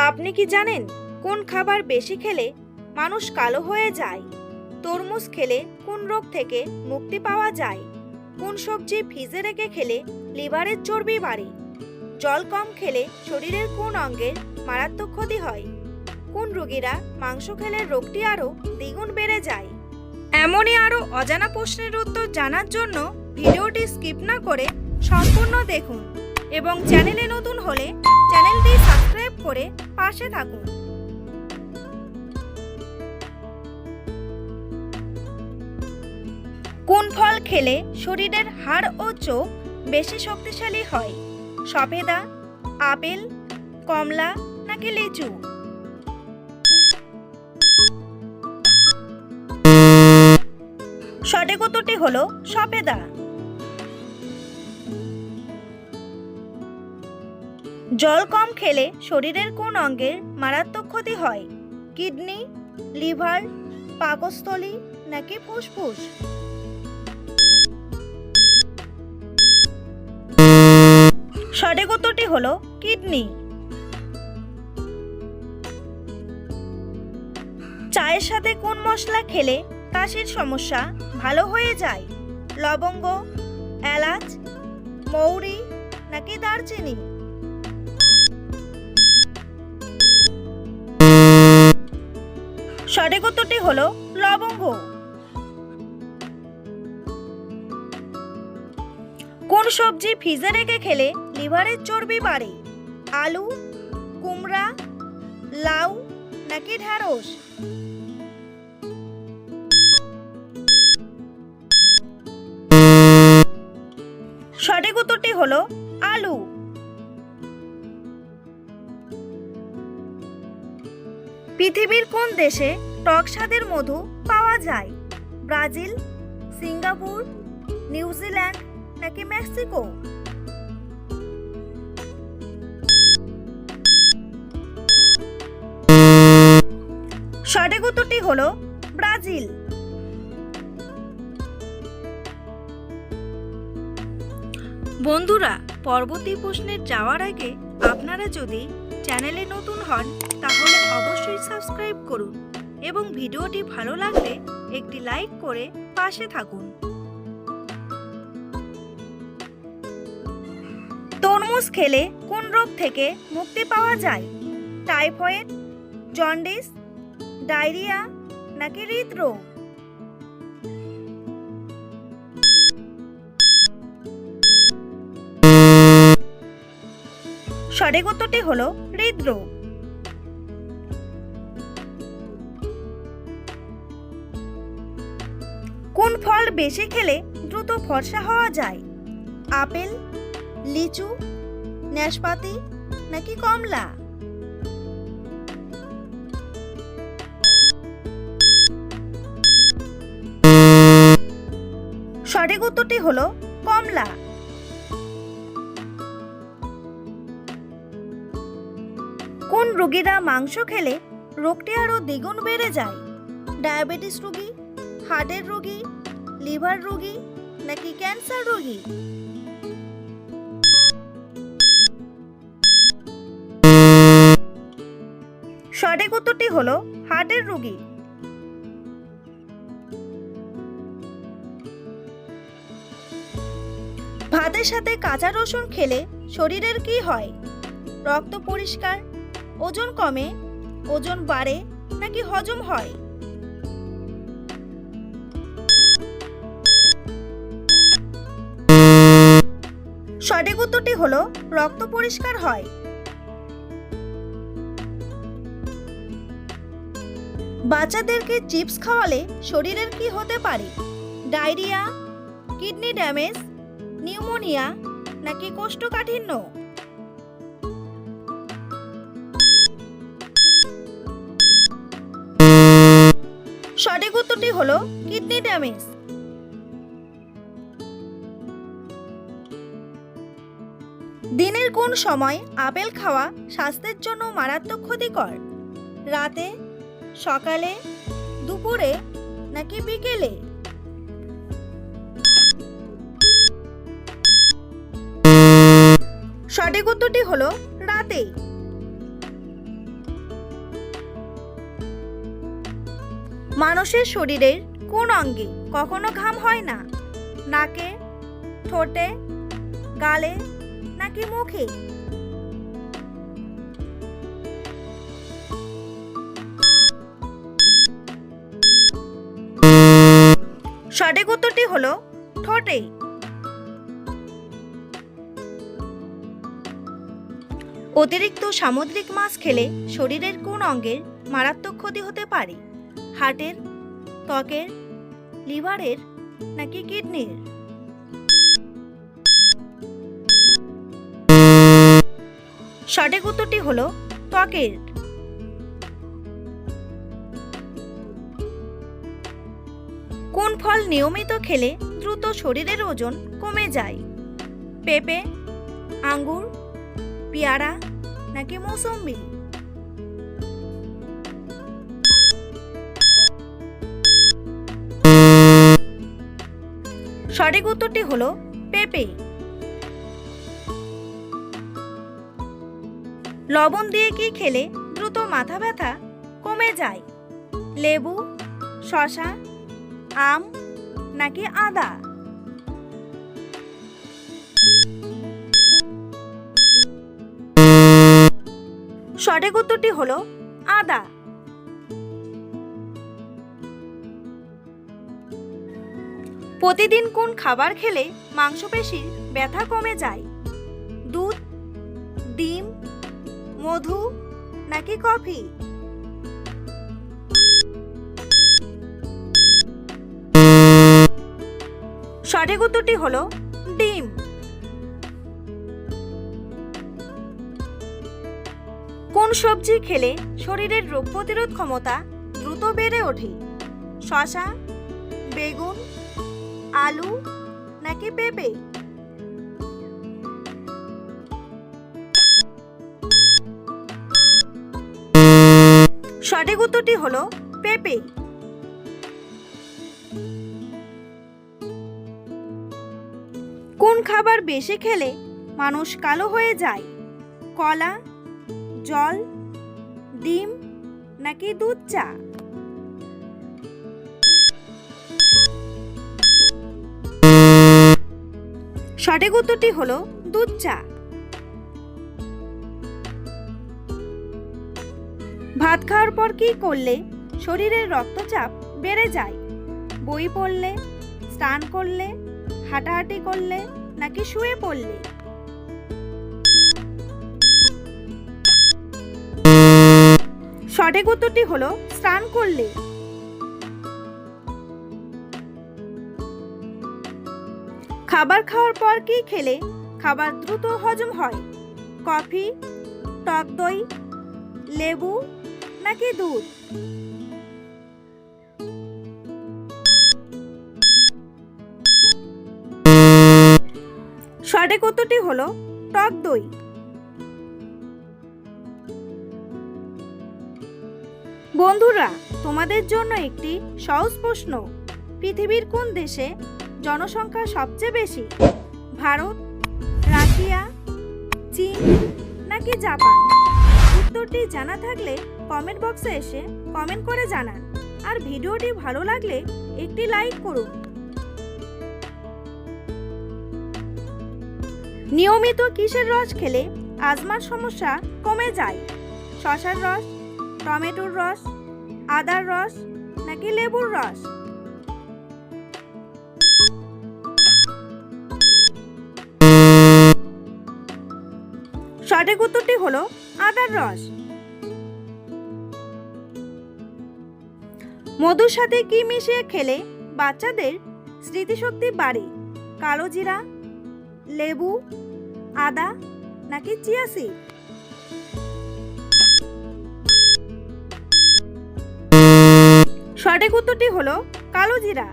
আপনি কি জানেন কোন খাবার বেশি খেলে মানুষ কালো হয়ে যায়? তরমুজ খেলে কোন রোগ থেকে মুক্তি পাওয়া যায়? কোন সবজি ফ্রিজে রেখে খেলে লিভারের চর্বি বাড়ে? জল কম খেলে শরীরের কোন অঙ্গের মারাত্মক ক্ষতি হয়? কোন রোগীরা মাংস খেলে রোগটি আরও দ্বিগুণ বেড়ে যায়? এমনই আরও অজানা প্রশ্নের উত্তর জানার জন্য ভিডিওটি স্কিপ না করে সম্পূর্ণ দেখুন এবং চ্যানেলে নতুন হলে চ্যানেলটি সাবস্ক্রাইব করে পাশে থাকুন। কোন ফল খেলে শরীরের হাড় ও চোখ বেশি শক্তিশালী হয়? সফেদা, আপেল, কমলা নাকি লিচু? সঠিক উত্তরটি হলো সফেদা। জল কম খেলে শরীরের কোন অঙ্গের মারাত্মক ক্ষতি হয়? কিডনি, লিভার, পাকস্থলী নাকি ফুসফুস? সঠিক উত্তরটি হলো কিডনি। চায়ের সাথে কোন মশলা খেলে কাশির সমস্যা ভালো হয়ে যায়? লবঙ্গ, এলাচ, মৌরি নাকি দারচিনি? সঠিক উত্তরটি হলো লবঙ্গ। কোন সবজি ফ্রিজে রেখে খেলে লিভারের চর্বি বাড়ে? আলু, কুমড়া, লাউ নাকি ঢ্যাঁড়স? সঠিক উত্তরটি হলো আলু। পৃথিবীর কোন দেশে টক স্বাদের মধু পাওয়া যায়? ব্রাজিল, সিঙ্গাপুর, নিউজিল্যান্ড নাকি মেক্সিকো? সঠিক উত্তরটি হলো ব্রাজিল। বন্ধুরা, পরবর্তী প্রশ্নে যাওয়ার আগে আপনারা যদি চ্যানেলে নতুন হন তাহলে অবশ্যই সাবস্ক্রাইব করুন এবং ভিডিওটি ভালো লাগলে একটি লাইক করে পাশে থাকুন। তরমুজ খেলে কোন রোগ থেকে মুক্তি পাওয়া যায়? টাইফয়েড, জন্ডিস, ডায়রিয়া নাকি হৃদরোগ? সঠিক উত্তরটি হলো হৃদরোগ। কোন ফল বেশি খেলে দ্রুত ফর্সা হওয়া যায়? আপেল, লিচু, নাশপাতি নাকি কমলা? সঠিক উত্তরটি হলো কমলা। কোন রোগীরা মাংস খেলে রোগটি আরো দ্বিগুণ বেড়ে যায়? ডায়াবেটিস রোগী, হার্টের রোগী, লিভার রোগী নাকি ক্যান্সার রোগী? সঠিক উত্তরটি হলো হার্টের রোগী। ভাতের সাথে কাঁচা রসুন খেলে শরীরের কি হয়? রক্ত পরিষ্কার, ওজন কমে, ওজন বাড়ে নাকি হজম হয়? সঠিক উত্তরটি হলো রক্ত পরিষ্কার হয়। বাচ্চাদেরকে চিপস খাওয়ালে শরীরের কি হতে পারে? ডায়রিয়া, কিডনি ড্যামেজ, নিউমোনিয়া নাকি কোষ্ঠকাঠিন্য? সঠিক উত্তরটি হলো কিডনি ড্যামেজ। দিনের কোন সময় আপেল খাওয়া স্বাস্থ্যের জন্য মারাত্মক ক্ষতিকর? রাতে, সকালে, দুপুরে নাকি বিকেলে? সঠিক উত্তরটি হলো রাতে। মানুষের শরীরের কোন অঙ্গে কখনো ঘাম হয় না? নাকে, ঠোঁটে, গালে নাকি মুখে? সঠিক উত্তরটি হলো ঠোঁটে। অতিরিক্ত সামুদ্রিক মাছ খেলে শরীরের কোন অঙ্গের মারাত্মক ক্ষতি হতে পারে? হার্টের, ত্বকের, লিভারের নাকি কিডনির? সঠিক উত্তরটি হলো ত্বকের। কোন ফল নিয়মিত খেলে দ্রুত শরীরের ওজন কমে যায়? পেঁপে, আঙ্গুর, পেয়ারা নাকি মৌসুম্বি? সঠিক উত্তরটি হলো পেঁপে। লবণ দিয়ে কি খেলে দ্রুত মাথা ব্যথা কমে যায়? লেবু, শসা, আম নাকি আদা? সঠিক উত্তরটি হলো আদা। প্রতিদিন কোন খাবার খেলে মাংসপেশির ব্যথা কমে যায়? দুধ, ডিম, মধু নাকি কফি? সঠিক উত্তরটি হলো ডিম। কোন সবজি খেলে শরীরের রোগ প্রতিরোধ ক্ষমতা দ্রুত বেড়ে ওঠে? শসা, বেগুন, আলু নাকি পেঁপে? সঠিক উত্তরটি হলো পেঁপে। কোন খাবার বেশি খেলে মানুষ কালো হয়ে যায়? কলা, জল, ডিম নাকি দুধ চা? সঠিক উত্তরটি হলো দুধ চা। ভাত খাওয়ার পর কি করলে শরীরের রক্তচাপ বেড়ে যায়? বই পড়লে, স্নান করলে, হাঁটাহাঁটি করলে নাকি শুয়ে পড়লে? সঠিক উত্তরটি হলো স্নান করলে। খাবার খাওয়ার পর কি খেলে খাবার দ্রুত হজম হয়? কফি, টক দই, লেবু নাকি দুধ? সঠিক উত্তরটি হলো টক দই। বন্ধুরা, তোমাদের জন্য একটি সহজ প্রশ্ন। পৃথিবীর কোন দেশে জনসংখ্যা সবচেয়ে বেশি? ভারত, রাশিয়া, চীন নাকি জাপান? উত্তরটি জানা থাকলে কমেন্ট বক্সে এসে কমেন্ট করে জানান। আর ভিডিওটি ভালো লাগলে একটি লাইক করুন। নিয়মিত কিসের রস খেলে আজমার সমস্যা কমে যায়? শসার রস, টমেটোর রস, আদার রস নাকি লেবুর রস? সঠিক উত্তরটি হলো আদার রস। মধুর সাথে কি মিশিয়ে খেলে বাচ্চাদের স্মৃতিশক্তি বাড়ে? কালো জিরা, লেবু, আদা নাকি চিয়া সিড? সঠিক উত্তরটি হলো কালো জিরা।